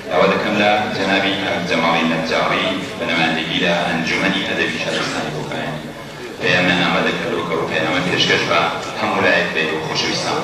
دعوة كاملة جنابي جمال النجاري بنماذج إلى أنجمن أدبي شهرستان بوكاين بيانا أمد كروك وبيانا ما تشكش هم ولايك بيه وخشويستان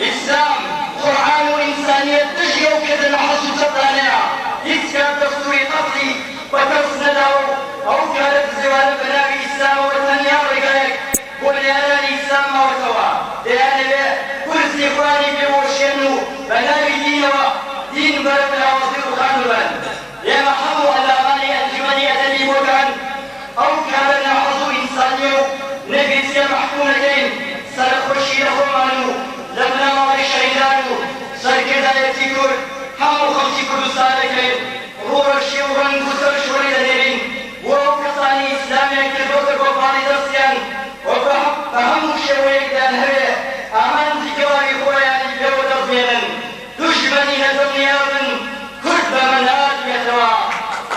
إسلام قرآن وإنسانية تجي وكذا نحصل تطالع يتكاد دستوري قبلي وترسل محکومەکەین سەرخۆشی لە خۆمان و لە بنەماڵی شەهیدان و سەرکردایەتی کورد هەموو خەڵکی کوردستان دەکەین ڕۆژی و ڕەنگ و سەرشۆڕی دەنێرین بۆ ئەو کەسانی ئیسلامیان کردۆتە کۆپانی دەستیان و بە هەموو شێوەیەکدان هەبێ ئامانجی گەڵاوی خۆیانی پێوە دەستێنن دوژمنی نەدڵنیابن کورد بەمە ناتوێتەوە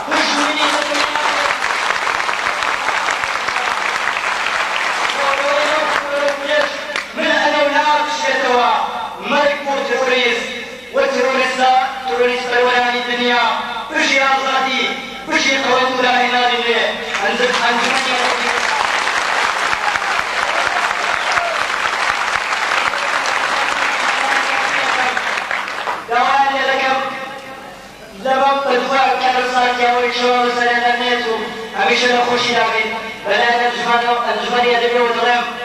دوژمنی من أنا وناقشتها ملك تروريست تروريست بلوناني الدنيا بشي أغادي بشي قوات لا إله إلا أنزل دواني لكم لباب الدواء كان صاكيا ويشوى وسنة نيتو هميشه نخوشي داخل بلا الجمال يدبي وتغيم